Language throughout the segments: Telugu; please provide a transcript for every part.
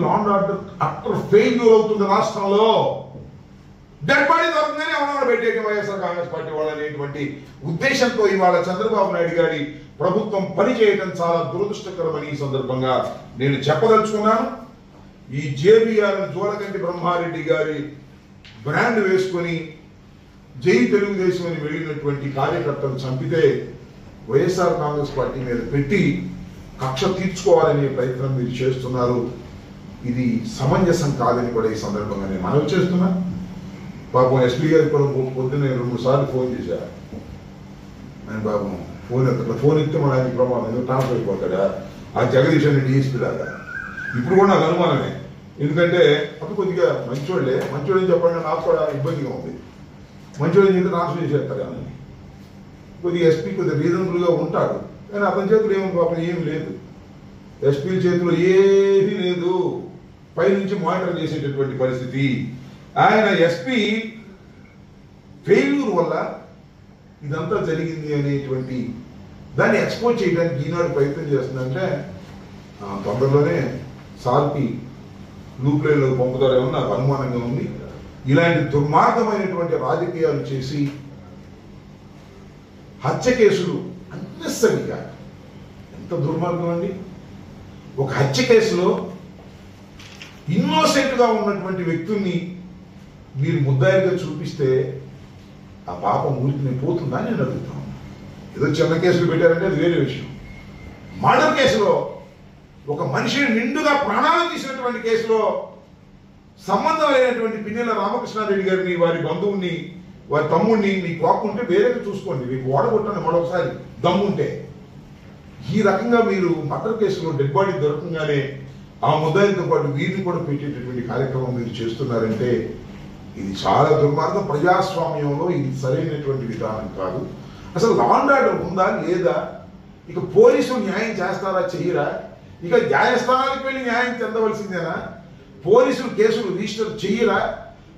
లాండ్ ఆర్డర్ అట్టర్ ఫెయిల్యూర్ అవుతుంది రాష్ట్రంలో. డెడ్ బాడీ దొరకగానే ఎవరైనా పెట్టేయడం వైఎస్ఆర్ కాంగ్రెస్ పార్టీ వాళ్ళనేటువంటి ఉద్దేశంతో ఇవాళ చంద్రబాబు నాయుడు గారి ప్రభుత్వం పనిచేయడం చాలా దురదృష్టకరమని ఈ సందర్భంగా నేను చెప్పదలుచుకున్నాను. ఈ జేబీఆర్ జోలకంటి బ్రహ్మారెడ్డి గారి బ్రాండ్ వేసుకొని జై తెలుగుదేశం అని వెళ్ళినటువంటి కార్యకర్తలు చంపితే వైఎస్ఆర్ కాంగ్రెస్ పార్టీ మీద పెట్టి కక్ష తీర్చుకోవాలనే ప్రయత్నం మీరు చేస్తున్నారు. ఇది సమంజసం కాదని కూడా ఈ సందర్భంగా నేను మనవి చేస్తున్నా. పాపం ఎస్పీ గారికి కూడా పొద్దున్న 2-3 సార్లు ఫోన్ చేశారు. ఆయన పాపం ఫోన్ ఇస్తే మన ఆయన ప్రమాదం ఎందుకు ట్రాన్స్ఫర్ అయిపోతాడా ఆ జగదీష్ అని డిఎస్పీ లాగా. ఇప్పుడు కూడా నాకు అనుమానమే, ఎందుకంటే అప్పుడు కొద్దిగా మంచోడని చెప్పండి నాకు కూడా ఇబ్బందిగా ఉంది. మంచోడని చెప్పి ట్రాన్స్ఫర్ చేసేస్తారు కానీ కొద్దిగా ఎస్పీ కొద్దిగా రీజనబుల్గా ఉంటాడు, కానీ అతని చేతులు ఏమి పాపం ఏం లేదు. ఎస్పీ చేతిలో ఏమీ లేదు, పైనుంచి మానిటర్ చేసేటటువంటి పరిస్థితి. ఆయన ఎస్పీ ఫెయిల్యూర్ వల్ల ఇదంతా జరిగింది అనేటువంటి దాన్ని ఎక్స్పోజ్ చేయడానికి ఈనాడు ప్రయత్నం చేస్తుందంటే తొందరలోనే సార్కి లూప్ లైన్లో పంపుతారేమో నాకు అనుమానంగా ఉంది. ఇలాంటి దుర్మార్గమైనటువంటి రాజకీయాలు చేసి హత్య కేసులు అన్నెసరిగా, ఎంత దుర్మార్గం అండి. ఒక హత్య కేసులో ఇన్నోసెంట్గా ఉన్నటువంటి వ్యక్తుల్ని మీరు ముద్దాయిగా చూపిస్తే ఆ పాపం ఊరికి నేను పోతుందా నేను అడుగుతాను. ఏదో చిన్న కేసులు పెట్టారంటే అది వేరే విషయం. మర్డర్ కేసులో ఒక మనిషిని నిండుగా ప్రాణాలు తీసినటువంటి కేసులో సంబంధం లేనటువంటి పిన్నెల రామకృష్ణారెడ్డి గారిని, వారి బంధువుని, వారి తమ్ముడిని మీకు కోపం ఉంటే వేరేగా చూసుకోండి, మీకు ఓడగొట్టండి మరొకసారి దమ్ముంటే. ఈ రకంగా మీరు మర్డర్ కేసులో డెడ్ బాడీ దొరకంగానే ఆ ముద్దాయిలతో పాటు వీరిని కూడా పెట్టేటటువంటి కార్యక్రమం మీరు చేస్తున్నారంటే ఇది చాలా దుర్మార్గం. ప్రజాస్వామ్యంలో ఇది సరైనటువంటి విధానం కాదు. అసలు లాండ్ ఆర్డర్ ఉందా లేదా? ఇక పోలీసులు న్యాయం చేస్తారా చెయ్యరా? ఇక న్యాయస్థానాలకు వెళ్ళి న్యాయం చెందవలసిందేనా? పోలీసులు కేసులు రిజిస్టర్ చెయ్యరా?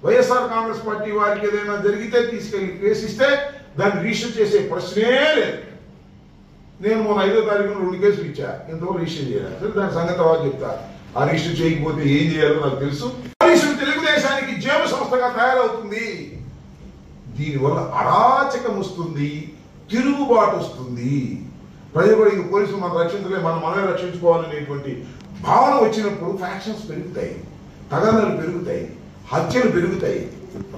వైఎస్ఆర్ కాంగ్రెస్ పార్టీ వారికి ఏదైనా జరిగితే తీసుకెళ్లి కేసిస్తే దాన్ని రిజిస్టర్ చేసే ప్రశ్నే లేదు. నేను మొన్న 5వ తారీఖున 2 కేసులు ఇచ్చా, ఇంతవరకు రిజిస్టర్ చేయాలి. దాని సంగతి తర్వాత చెప్తా. ఆ రిజిస్టర్ చేయకపోతే ఏం చేయాలో నాకు తెలుసు. పోలీసులు తెలుగుదేశానికి జేబు సంస్థగా తయారవుతుంది. దీనివల్ల అరాచకం వస్తుంది, తిరుగుబాటు వస్తుంది. ప్రజలు కూడా ఇంక పోలీసులు మనం రక్షించలే, మనమే రక్షించుకోవాలనేటువంటి భావన వచ్చినప్పుడు ఫ్యాక్షన్స్ పెరుగుతాయి, తగాదాలు పెరుగుతాయి, హత్యలు పెరుగుతాయి,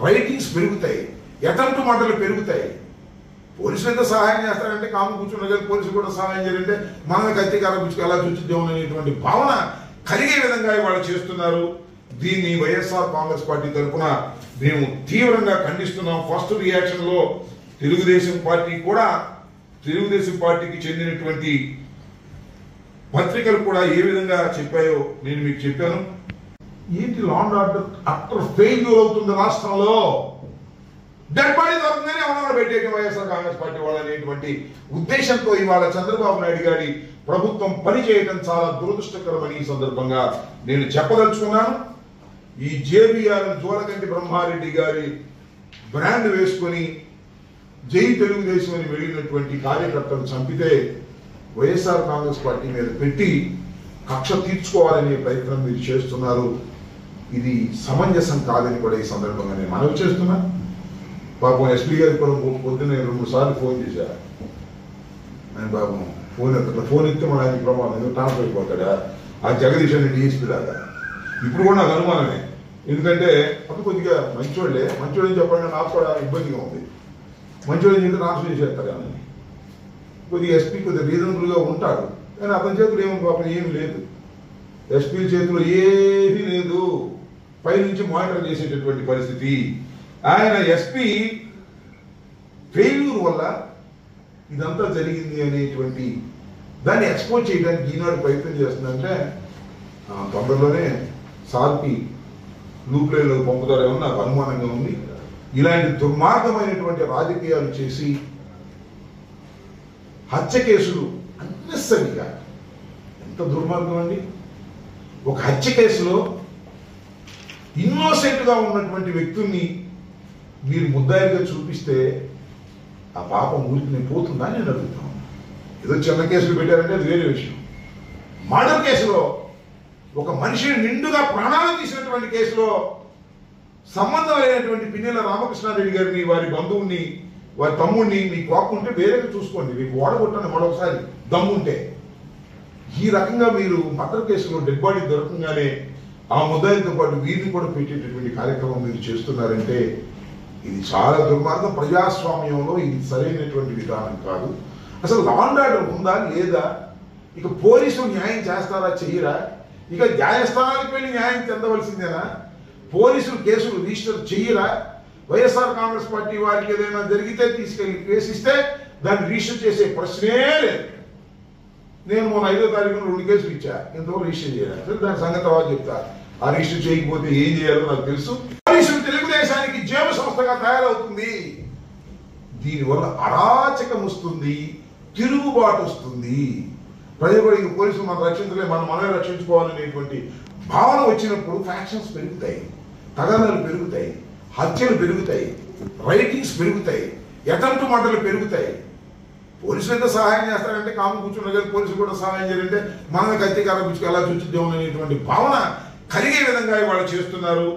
రైటింగ్స్ పెరుగుతాయి, అటెంప్ట్ మర్డర్లు పెరుగుతాయి. పోలీసులు ఎంత సహాయం చేస్తారంటే కాము కూర్చున్నారు కదా, పోలీసులు కూడా సహాయం చేయాలంటే మనమే కత్తికారం పుచ్చుకు ఎలా చూద్దాం అనేటువంటి భావన కలిగే విధంగా వాళ్ళు చేస్తున్నారు. దీన్ని వైఎస్ఆర్ కాంగ్రెస్ పార్టీ తరఫున మేము తీవ్రంగా ఖండిస్తున్నాం. ఫస్ట్ రియాక్షన్ లో తెలుగుదేశం పార్టీకి చెందినటువంటి పత్రికలు కూడా ఏ విధంగా చెప్పాయో నేను మీకు చెప్పాను. ఏంటి లాండ్ ఆర్డర్ అట్టర్ ఫెయిల్యూర్ అవుతుంది రాష్ట్రంలో. డెడ్ బాడీ దొరకగానే ఎవరైనా పెట్టేయడం వైఎస్ఆర్ కాంగ్రెస్ పార్టీ వాళ్ళనేటువంటి ఉద్దేశంతో ఇవాళ చంద్రబాబు నాయుడు గారి ప్రభుత్వం పనిచేయడం చాలా దురదృష్టకరమని ఈ సందర్భంగా నేను చెప్పదలుచుకున్నాను. ఈ జేబీఆర్ జోలకంటి బ్రహ్మారెడ్డి గారి బ్రాండ్ వేసుకొని జై తెలుగుదేశం అని వెళ్ళినటువంటి కార్యకర్తలు చంపితే వైఎస్ఆర్ కాంగ్రెస్ పార్టీ మీద పెట్టి కక్ష తీర్చుకోవాలనే ప్రయత్నం మీరు చేస్తున్నారు. ఇది సమంజసం కాదని కూడా ఈ సందర్భంగా నేను మనవి చేస్తున్నా. పాపం ఎస్పీ గారికి కూడా పొద్దున్న 2-3 సార్లు ఫోన్ చేశారు. ఆయన పాపం ఫోన్ ఇస్తే మన ఆయన ప్రమాదం ఎందుకు ట్రాన్స్ఫర్ అయిపోతాడా ఆ జగదీష్ అని డిఎస్పీ లాగా. ఇప్పుడు కూడా నాకు అనుమానమే, ఎందుకంటే అప్పుడు కొద్దిగా మంచోడని చెప్పండి నాకు కూడా ఇబ్బందిగా ఉంది. మంచోడని చెప్పి ట్రాన్స్ఫర్ చేసేస్తారు కానీ కొద్దిగా ఎస్పీ కొద్దిగా రీజనబుల్గా ఉంటాడు, కానీ అతని చేతులు ఏమి పాపం ఏమి లేదు. ఎస్పీ చేతిలో ఏమీ లేదు, పైనుంచి మానిటర్ చేసేటటువంటి పరిస్థితి. ఆయన ఎస్పీ ఫెయిల్యూర్ వల్ల ఇదంతా జరిగింది అనేటువంటి దాన్ని ఎక్స్పోజ్ చేయడానికి ఈనాడు ప్రయత్నం చేస్తుందంటే తొందరలోనే సార్కి లూప్ లైన్లో పంపుతారేమో నాకు అనుమానంగా ఉంది. ఇలాంటి దుర్మార్గమైనటువంటి రాజకీయాలు చేసి హత్య కేసులు అన్నెసరిగా, ఎంత దుర్మార్గం అండి. ఒక హత్య కేసులో ఇన్నోసెంట్గా ఉన్నటువంటి వ్యక్తుల్ని మీరు ముద్దాయిగా చూపిస్తే ఆ పాపం ఊరికి నేను పోతుందా నేను అడుగుతాను. ఏదో చిన్న కేసులు పెట్టారంటే అది వేరే విషయం. మర్డర్ కేసులో ఒక మనిషిని నిండుగా ప్రాణాలు తీసినటువంటి కేసులో సంబంధం లేనటువంటి పిన్నెల రామకృష్ణారెడ్డి గారిని, వారి బంధువుని, వారి తమ్ముడిని మీ కోపం వేరేగా చూసుకోండి, మీకు ఓడగొట్టండి మరొకసారి దమ్ముంటే. ఈ రకంగా మీరు మర్డర్ కేసులో డెడ్ బాడీ దొరకంగానే ఆ ముద్దాయిలతో పాటు వీరిని కూడా పెట్టేటటువంటి కార్యక్రమం మీరు చేస్తున్నారంటే ఇది చాలా దుర్మార్గం. ప్రజాస్వామ్యంలో ఇది సరైనటువంటి విధానం కాదు. అసలు లా అండ్ ఆర్డర్ ఉందా లేదా? ఇక పోలీసులు న్యాయం చేస్తారా చెయ్యరా? ఇక న్యాయస్థానానికి వెళ్ళి న్యాయం చెందవలసిందేనా? పోలీసులు కేసులు రిజిస్టర్ చెయ్యరా? వైఎస్ఆర్ కాంగ్రెస్ పార్టీ వారికి ఏదైనా జరిగితే తీసుకెళ్లి కేసు ఇస్తే దాన్ని రిజిస్టర్ చేసే ప్రశ్నే లేదు. నేను మొన్న 5వ తారీఖున 2 కేసులు ఇచ్చా, ఇంతవరకు రిజిస్టర్ చేయాలి. సరే, దాని సంగతి తర్వాత చెప్తా. ఆ రిజిస్టర్ చేయకపోతే ఏం చేయాలో నాకు తెలుసు. పోలీసులు తెలుగుదేశానికి జేబు సంస్థగా తయారవుతుంది. దీనివల్ల అరాచకం వస్తుంది, తిరుగుబాటు వస్తుంది. ప్రజలు కూడా ఇంక పోలీసులు మనం రక్షించలే, మనమే రక్షించుకోవాలనేటువంటి భావన వచ్చినప్పుడు ఫ్యాక్షన్స్ పెరుగుతాయి, తగాదాలు పెరుగుతాయి, హత్యలు పెరుగుతాయి, రైటింగ్స్ పెరుగుతాయి, అటెంప్ట్ మర్డర్లు పెరుగుతాయి. పోలీసులు ఎంత సహాయం చేస్తారంటే కాము కూర్చున్నారు కదా, పోలీసులు కూడా సహాయం చేయాలంటే మనమే కత్తికారం పుచ్చుకు ఎలా చూచిద్దాం అనేటువంటి భావన కలిగే విధంగా వాళ్ళు చేస్తున్నారు.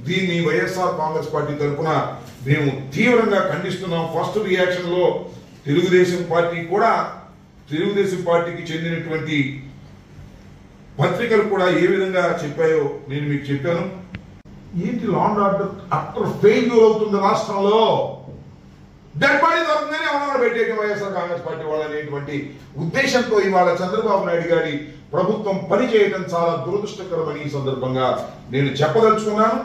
దీన్ని వైఎస్ఆర్ కాంగ్రెస్ పార్టీ తరఫున మేము తీవ్రంగా ఖండిస్తున్నాం. ఫస్ట్ రియాక్షన్ లో తెలుగుదేశం పార్టీకి చెందినటువంటి పత్రికలు కూడా ఏ విధంగా చెప్పాయో నేను మీకు చెప్పాను. ఏంటి law and order utter failure అవుతుంది రాష్ట్రంలో. డెడ్ బాడీ దొరకగానే అవమానం పెట్టేయడం వైఎస్ఆర్ కాంగ్రెస్ పార్టీ వాళ్ళు అనేటువంటి ఉద్దేశంతో ఇవాళ చంద్రబాబు నాయుడు గారి ప్రభుత్వం పనిచేయడం చాలా దురదృష్టకరమని ఈ సందర్భంగా నేను చెప్పదలుచుకున్నాను.